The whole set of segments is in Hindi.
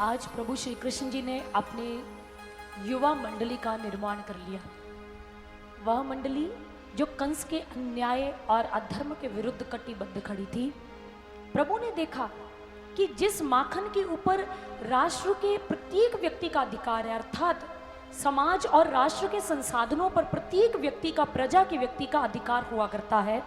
आज प्रभु श्री कृष्ण जी ने अपने युवा मंडली का निर्माण कर लिया। वह मंडली जो कंस के अन्याय और अधर्म के विरुद्ध कटिबद्ध खड़ी थी। प्रभु ने देखा कि जिस माखन के ऊपर राष्ट्र के प्रत्येक व्यक्ति का अधिकार है, अर्थात समाज और राष्ट्र के संसाधनों पर प्रत्येक व्यक्ति का, प्रजा के व्यक्ति का अधिकार हुआ करता है,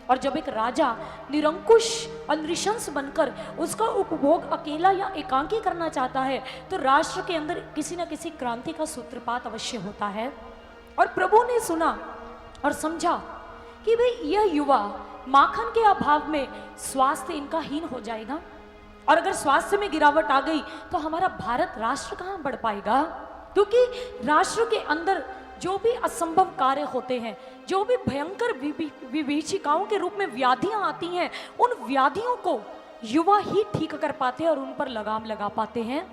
और जब एक राजा निरंकुश और नृशंस बनकर उसका उपभोग अकेला या एकांकी करना चाहता है तो राष्ट्र के अंदर किसी न किसी क्रांति का सूत्रपात अवश्य होता है। और प्रभु ने सुना और समझा कि भाई यह युवा माखन के अभाव में स्वास्थ्य इनका हीन हो जाएगा, और अगर स्वास्थ्य में गिरावट आ गई तो हमारा भारत राष्ट्र कहाँ बढ़ पाएगा, क्योंकि राष्ट्र के अंदर जो भी असंभव कार्य होते हैं, जो भी भयंकर विभीषिकाओं के रूप में व्याधियां आती हैं, उन व्याधियों को युवा ही ठीक कर पाते हैं और उन पर लगाम लगा पाते हैं।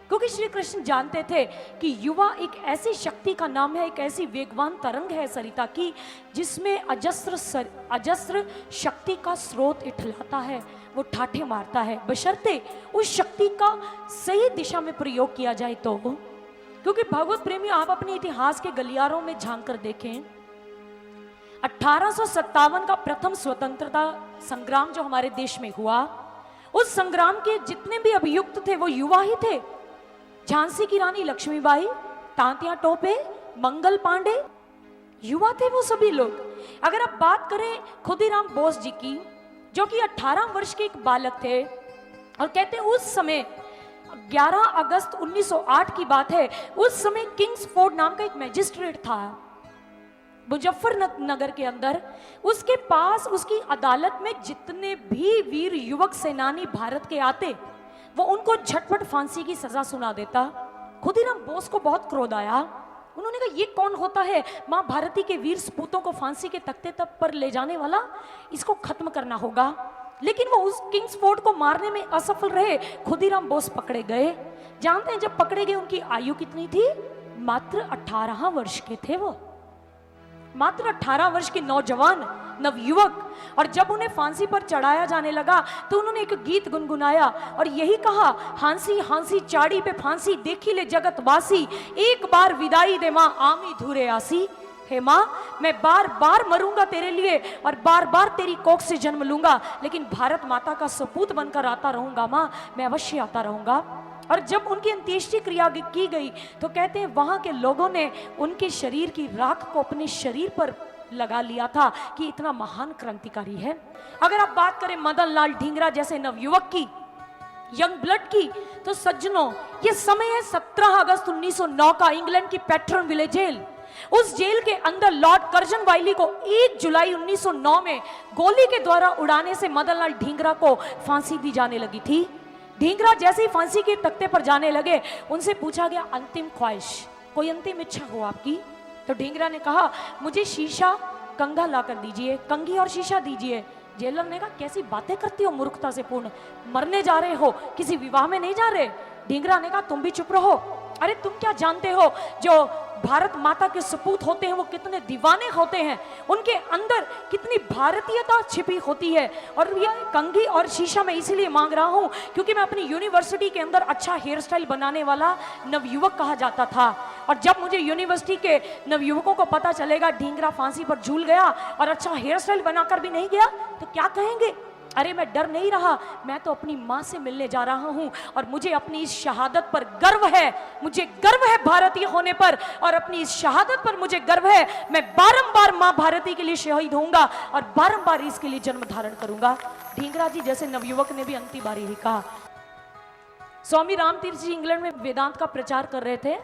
क्योंकि श्री कृष्ण जानते थे कि युवा एक ऐसी शक्ति का नाम है, एक ऐसी वेगवान तरंग है सरिता की, जिसमें अजस्र शक्ति का स्रोत इठलाता है, वो ठाठे मारता है, बशर्ते उस शक्ति का सही दिशा में प्रयोग किया जाए तो। क्योंकि भगवत प्रेमी, आप अपने इतिहास के गलियारों में झांक कर देखें, 1857 का प्रथम स्वतंत्रता संग्राम जो हमारे देश में हुआ, उस संग्राम के जितने भी अभियुक्त थे वो युवा ही थे। झांसी की रानी लक्ष्मीबाई, तांत्या टोपे, मंगल पांडे, युवा थे वो सभी लोग। अगर आप बात करें खुदीराम बोस जी की, जो कि 18 वर्ष के एक बालक थे, और कहते हैं उस समय 11 अगस्त 1908 की बात है, उस समय किंग्सफोर्ड नाम का एक मैजिस्ट्रेट था मुजफ्फरनगर के अंदर। उसके पास, उसकी अदालत में जितने भी वीर युवक सेनानी भारत के आते, वो उनको झटपट फांसी की सजा सुना देता। खुदीराम बोस को बहुत क्रोध आया। उन्होंने कहा, ये कौन होता है मां भारती के वीर सपूतों को फांसी के तख्ते तक पर ले जाने वाला, इसको खत्म करना होगा। लेकिन वो उस किंग्सफोर्ड को मारने में असफल रहे। खुदीराम बोस पकड़े गए। जानते हैं जब पकड़े गए उनकी आयु कितनी थी? मात्र 18 वर्ष के थे वो, मात्र 18 वर्ष के नौजवान नवयुवक। और जब उन्हें फांसी पर चढ़ाया जाने लगा तो उन्होंने एक गीत गुनगुनाया और यही कहा, हांसी हांसी चाड़ी पे फांसी, देखी ले जगत वासी, एक बार विदाई दे मां आमी धूरे आसी। हे माँ, मैं बार बार मरूंगा तेरे लिए और बार बार तेरी कोख से जन्म लूंगा, लेकिन भारत माता का सपूत बनकर आता रहूंगा माँ, मैं अवश्य आता रहूंगा। और जब उनकी अंत्येष्टि क्रिया की गई तो कहते हैं वहां के लोगों ने उनके शरीर की राख को अपने शरीर पर लगा लिया था कि इतना महान क्रांतिकारी है। अगर आप बात करें मदन लाल ढींगरा जैसे नवयुवक की, यंग ब्लड की, तो सज्जनों ये समय है 17 अगस्त 1909 का, इंग्लैंड की पैट्रन विलेज जेल। उस जेल के अंदर लॉर्ड कर्जन वाइली को 1 जुलाई 1909 में गोली के द्वारा उड़ाने से मदनलाल ढींगरा को फांसी दी जाने लगी थी। ढींगरा जैसे ही फांसी के तख्ते पर जाने लगे, उनसे पूछा गया अंतिम ख्वाहिश, कोई अंतिम इच्छा हो आपकी? तो ढींगरा ने कहा, मुझे शीशा कंघा ला कर दीजिए, कंघी और शीशा दीजिए। जेलर ने कहा, कैसी बातें करती हो मूर्खता से पूर्ण, मरने जा रहे हो, किसी विवाह में नहीं जा रहे। ढींगरा ने कहा, तुम भी चुप रहो, अरे तुम क्या जानते हो जो भारत माता के सपूत होते हैं वो कितने दीवाने होते हैं, उनके अंदर कितनी भारतीयता छिपी होती है। और यह कंघी और शीशा मैं इसीलिए मांग रहा हूं क्योंकि मैं अपनी यूनिवर्सिटी के अंदर अच्छा हेयर स्टाइल बनाने वाला नवयुवक कहा जाता था, और जब मुझे यूनिवर्सिटी के नवयुवकों को पता चलेगा ढींगरा फांसी पर झूल गया और अच्छा हेयर स्टाइल बनाकर भी नहीं गया तो क्या कहेंगे? अरे मैं डर नहीं रहा, मैं तो अपनी माँ से मिलने जा रहा हूँ और मुझे अपनी इस शहादत पर गर्व है, मुझे गर्व है भारतीय होने पर, और अपनी इस शहादत पर मुझे गर्व है। मैं बारंबार माँ भारती के लिए शहीद होऊंगा और बारंबार इसके लिए जन्म धारण करूंगा। ढींगरा जी जैसे नवयुवक ने भी अंतिम बारी ही कहा। स्वामी रामतीर्थ जी इंग्लैंड में वेदांत का प्रचार कर रहे थे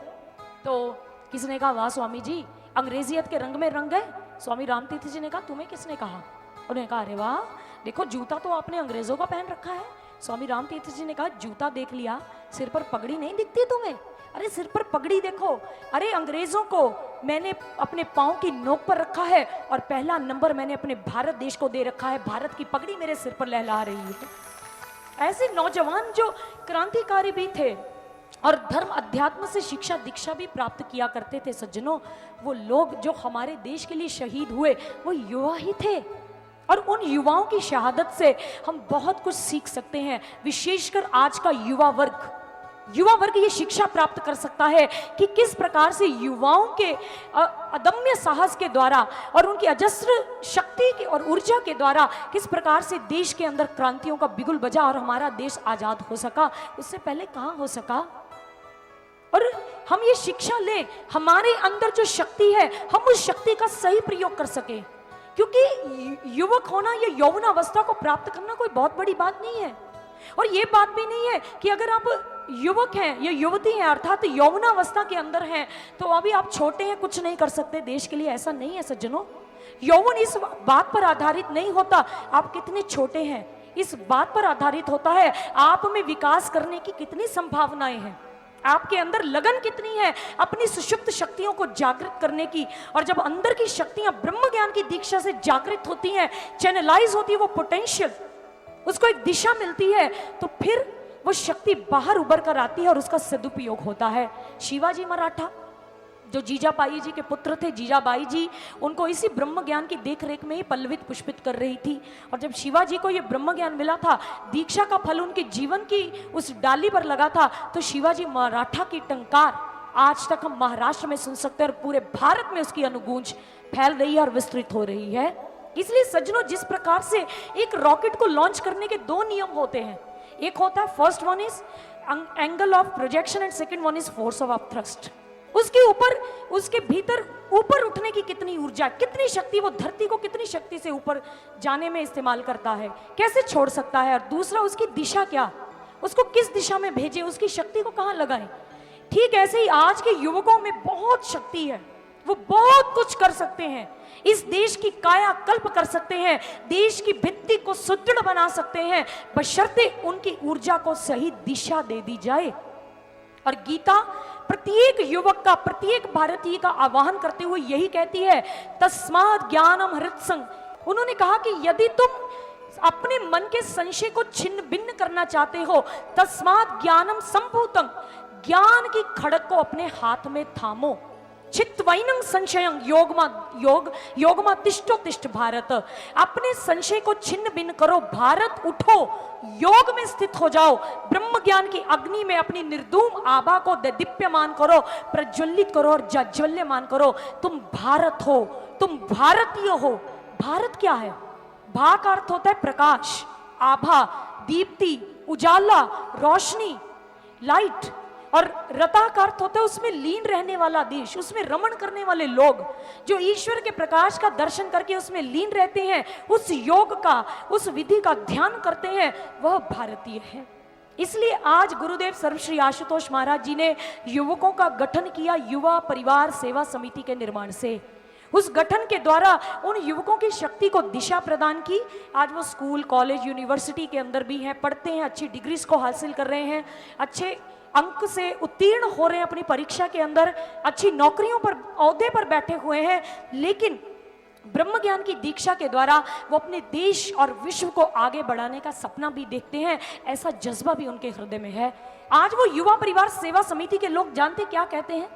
तो किसी ने कहा, वाह स्वामी जी अंग्रेजियत के रंग में रंग गए। स्वामी रामतीर्थ जी ने कहा, तुम्हें किसने कहा? उन्होंने कहा, अरे वाह, देखो जूता तो आपने अंग्रेजों का पहन रखा है। स्वामी रामतीर्थ जी ने कहा, जूता देख लिया, सिर पर पगड़ी नहीं दिखती तुम्हें? अरे सिर पर पगड़ी देखो, अरे अंग्रेजों को मैंने अपने पाँव की नोक पर रखा है और पहला नंबर मैंने अपने भारत देश को दे रखा है, भारत की पगड़ी मेरे सिर पर लहला रही है। ऐसे नौजवान जो क्रांतिकारी भी थे और धर्म अध्यात्म से शिक्षा दीक्षा भी प्राप्त किया करते थे सज्जनों, वो लोग जो हमारे देश के लिए शहीद हुए वो युवा ही थे। और उन युवाओं की शहादत से हम बहुत कुछ सीख सकते हैं, विशेषकर आज का युवा वर्ग। युवा वर्ग ये शिक्षा प्राप्त कर सकता है कि किस प्रकार से युवाओं के अदम्य साहस के द्वारा और उनकी अजस्र शक्ति के और ऊर्जा के द्वारा किस प्रकार से देश के अंदर क्रांतियों का बिगुल बजा और हमारा देश आजाद हो सका। उससे पहले कहाँ हो सका। और हम ये शिक्षा लें, हमारे अंदर जो शक्ति है हम उस शक्ति का सही प्रयोग कर सके, क्योंकि युवक होना या यौवनावस्था को प्राप्त करना कोई बहुत बड़ी बात नहीं है। और ये बात भी नहीं है कि अगर आप युवक हैं या युवती हैं अर्थात यौवनावस्था के अंदर हैं तो अभी आप छोटे हैं, कुछ नहीं कर सकते देश के लिए, ऐसा नहीं है सज्जनों। यौवन इस बात पर आधारित नहीं होता आप कितने छोटे हैं, इस बात पर आधारित होता है आप में विकास करने की कितनी संभावनाएं हैं, आपके अंदर लगन कितनी है अपनी सुषुप्त शक्तियों को जागृत करने की। और जब अंदर की शक्तियां ब्रह्म ज्ञान की दीक्षा से जागृत होती हैं, चैनलाइज होती है, वो पोटेंशियल, उसको एक दिशा मिलती है, तो फिर वो शक्ति बाहर उभर कर आती है और उसका सदुपयोग होता है। शिवाजी मराठा जो जीजाबाई जी के पुत्र थे, जीजाबाई जी उनको इसी ब्रह्म ज्ञान की देखरेख में ही पल्लवित पुष्पित कर रही थी। और जब शिवाजी को ये ब्रह्म ज्ञान मिला था, दीक्षा का फल उनके जीवन की उस डाली पर लगा था, तो शिवाजी मराठा की टंकार आज तक हम महाराष्ट्र में सुन सकते हैं और पूरे भारत में उसकी अनुगूंज फैल रही है और विस्तृत हो रही है। इसलिए सज्जनों, जिस प्रकार से एक रॉकेट को लॉन्च करने के दो नियम होते हैं, एक होता है first one is angle of projection and second one is force of thrust. उसके ऊपर, उसके भीतर ऊपर उठने की कितनी ऊर्जा, कितनी शक्ति, वो धरती को कितनी शक्ति से ऊपर जाने में इस्तेमाल करता है, कैसे छोड़ सकता है। और दूसरा उसकी दिशा क्या, उसको किस दिशा में भेजे, उसकी शक्ति को कहां लगाए। ठीक ऐसे ही आज के युवकों में बहुत शक्ति है, वो बहुत कुछ कर सकते हैं, इस देश की कायाकल्प कर सकते हैं, देश की भित्ति को सुदृढ़ बना सकते हैं, बशर्ते उनकी ऊर्जा को सही दिशा दे दी जाए। और गीता प्रत्येक युवक का, प्रत्येक भारतीय का आह्वान करते हुए यही कहती है, तस्मात् ज्ञानम हृत्संग। उन्होंने कहा कि यदि तुम अपने मन के संशय को छिन्न भिन्न करना चाहते हो, तस्मात् ज्ञानम संभूतम, ज्ञान की खड़क को अपने हाथ में थामो। चित्वैनं संशयं योगमा तिष्ठो तिष्ठ भारत। अपने संशय को छिन्न भिन्न करो, भारत उठो, योग में स्थित हो जाओ, ब्रह्म ज्ञान की अग्नि में अपनी निर्धूम आभा को दीप्यमान करो, प्रज्वलित करो और जाज्वल्यमान करो। तुम भारत हो, तुम भारतीय हो। भारत क्या है? भा का अर्थ होता है प्रकाश, आभा, दीप्ति, उजाला, रोशनी, लाइट। और रता का अर्थ होता है उसमें लीन रहने वाला देश, उसमें रमण करने वाले लोग, जो ईश्वर के प्रकाश का दर्शन करके उसमें लीन रहते हैं, उस योग का, उस विधि का ध्यान करते हैं, वह भारतीय है। इसलिए आज गुरुदेव सर्वश्री आशुतोष महाराज जी ने युवकों का गठन किया युवा परिवार सेवा समिति के निर्माण से। उस गठन के द्वारा उन युवकों की शक्ति को दिशा प्रदान की। आज वो स्कूल, कॉलेज, यूनिवर्सिटी के अंदर भी हैं, पढ़ते हैं, अच्छी डिग्रीज को हासिल कर रहे हैं, अच्छे अंक से उत्तीर्ण हो रहे हैं अपनी परीक्षा के अंदर, अच्छी नौकरियों पर, ओहदे पर बैठे हुए हैं, लेकिन ब्रह्म ज्ञान की दीक्षा के द्वारा वो अपने देश और विश्व को आगे बढ़ाने का सपना भी देखते हैं, ऐसा जज्बा भी उनके हृदय में है। आज वो युवा परिवार सेवा समिति के लोग जानते क्या कहते हैं?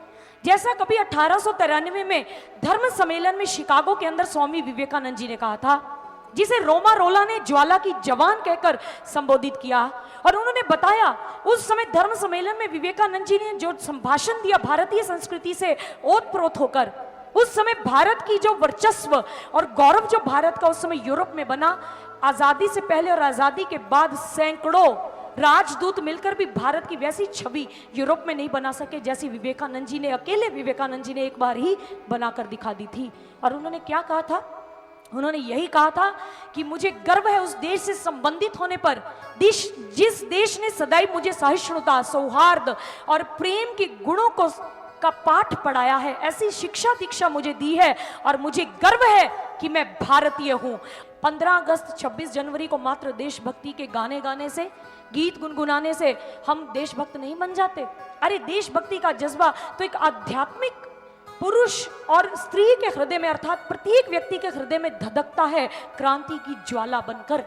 जैसा कभी 1893 में धर्म सम्मेलन में शिकागो के अंदर स्वामी विवेकानंद जी ने कहा था, जिसे रोमा रोला ने ज्वाला की जवान कहकर संबोधित किया। और उन्होंने बताया उस समय धर्म सम्मेलन में विवेकानंद जी ने जो संभाषण दिया भारतीय संस्कृति से ओतप्रोत होकर, उस समय भारत की जो वर्चस्व और गौरव जो भारत का उस समय यूरोप में बना, आजादी से पहले और आजादी के बाद सैकड़ों राजदूत मिलकर भी भारत की वैसी छवि यूरोप में नहीं बना सके जैसी विवेकानंद जी ने, अकेले विवेकानंद जी ने एक बार ही बनाकर दिखा दी थी। और उन्होंने क्या कहा था? उन्होंने यही कहा था कि मुझे गर्व है उस देश से संबंधित होने पर, जिस देश ने सदैव मुझे सहिष्णुता, सौहार्द और प्रेम के गुणों का पाठ पढ़ाया है, ऐसी शिक्षा दीक्षा मुझे दी है, और मुझे गर्व है कि मैं भारतीय हूं। 15 अगस्त 26 जनवरी को मात्र देशभक्ति के गाने गाने से, गीत गुनगुनाने से हम देशभक्त नहीं बन जाते। अरे देशभक्ति का जज्बा तो एक आध्यात्मिक पुरुष और स्त्री के हृदय में, अर्थात प्रत्येक व्यक्ति के हृदय में धधकता है क्रांति की ज्वाला बनकर।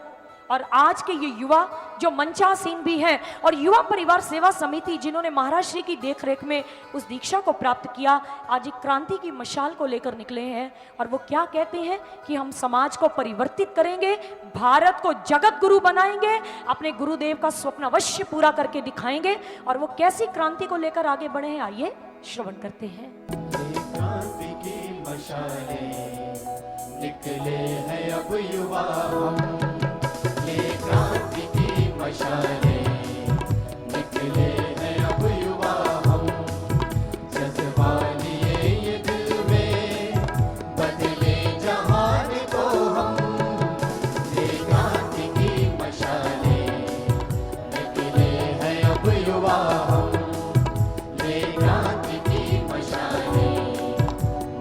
और आज के ये युवा जो मंचासीन भी हैं और युवा परिवार सेवा समिति जिन्होंने महाराज श्री की देखरेख में उस दीक्षा को प्राप्त किया, आज एक क्रांति की मशाल को लेकर निकले हैं। और वो क्या कहते हैं कि हम समाज को परिवर्तित करेंगे, भारत को जगत गुरु बनाएंगे, अपने गुरुदेव का स्वप्न अवश्य पूरा करके दिखाएंगे। और वो कैसी क्रांति को लेकर आगे बढ़े हैं, आइए श्रवण करते हैं। क्रांति की मशालें निकले हैं अब युवा हम, ये क्रांति की मशालें निकले हैं अब युवा हम, जज्बा लिए ये दिल में बदले जहान को हम, ये क्रांति की मशालें निकले हैं अब युवा हम, ये क्रांति की मशालें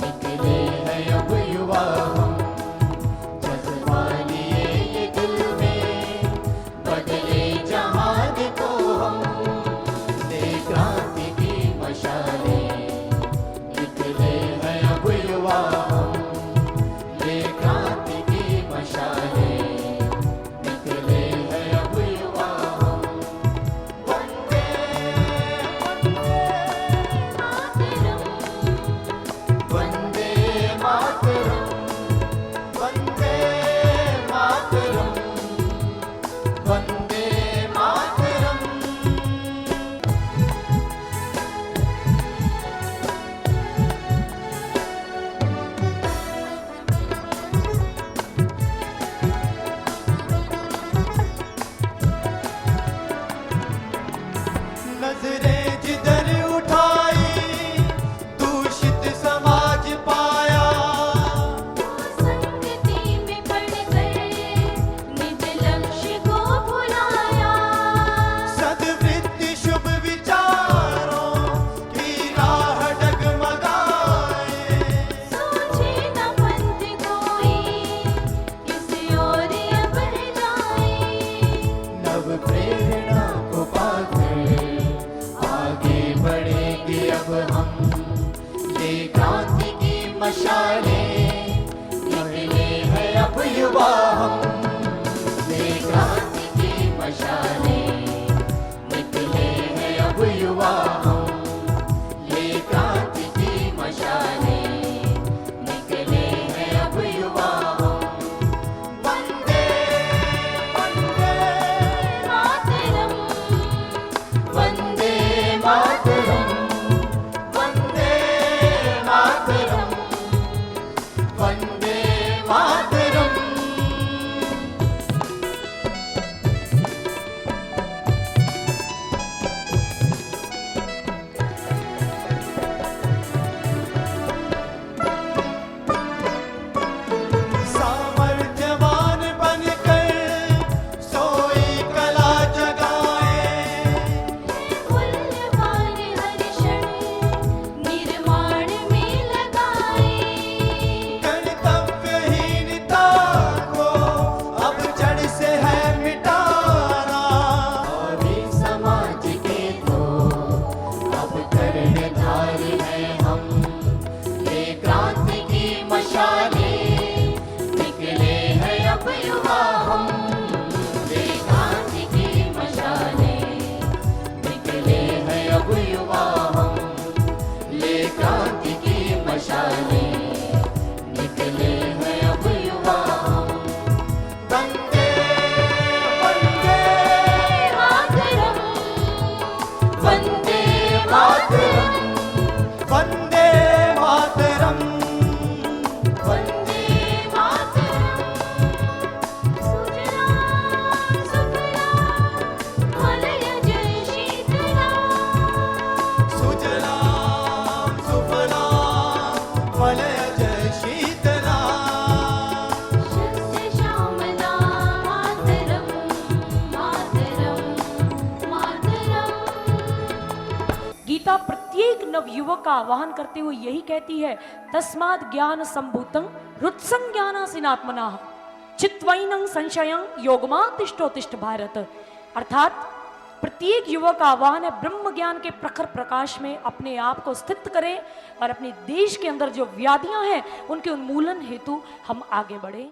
निकले हैं अब युवा हम, जज्बा लिए ये दिल में बदले जहान को हम, ये क्रांति की मशालें निकले हैं अब युवा हम, ये क्रांति की मशालें निकले हैं अब युवा हम। वंदे वंदे मातरम, वंदे मातरम, वंदे मातरम। नजरें जिधर उठाई दूषित समाज पाया, संगति में पड़कर निज लक्ष्य को भुलाया, सद्वृत्ति शुभ विचारों की राह डगमगाए, सोचे न पंथ कोई किसी और अब जाए, नव प्रेरणा को पाकर आगे बढ़ेंगे अब हम, ये क्रांति की मशालें निकले हैं अब युवा हम, ये क्रांति की मशालें निकले हैं अब युवा हम, ये क्रांति की मशालें निकले हैं अब युवा हम। वंदे वंदे मातरम, वंदे मातरम, वंदे मातरम, वंदे मातरम। सामर्थ्यवान बनकर सोई कला जगाए, मूल्यवान हर क्षण निर्माण में लगाए, कर्तव्यहीनता को अब जड़ से है मिटाना, और इस समाज के तो अब कर्णधार हैं हम, ये क्रांति की मशालें निकले हैं अब युवा हम, ये क्रांति की मशालें निकले हैं अब युवा हम, ये क्रांति की मशालें निकले हैं अब युवा हम। वंदे वंदे मातरम, वंदे मातरम, वंदे मातरम, वंदे मातरम, सुजला सुफला मलयज शीतला, सुजलां सुफलां मलयज शीतला, शस्य श्यामला मातरम, मातरम, मातरम। गीता प्रत्येक नवयुवक का आह्वान करते हुए यही कहती है, तस्माद् ज्ञान संभूतं हृत्संज्ञानासिनात्मना चित्वैनं संशयं योगमातिष्ठोतिष्ठ भारत। अर्थात प्रत्येक युवक का आह्वान है, ब्रह्म ज्ञान के प्रखर प्रकाश में अपने आप को स्थित करें और अपने देश के अंदर जो व्याधियां हैं उनके उन्मूलन हेतु हम आगे बढ़ें।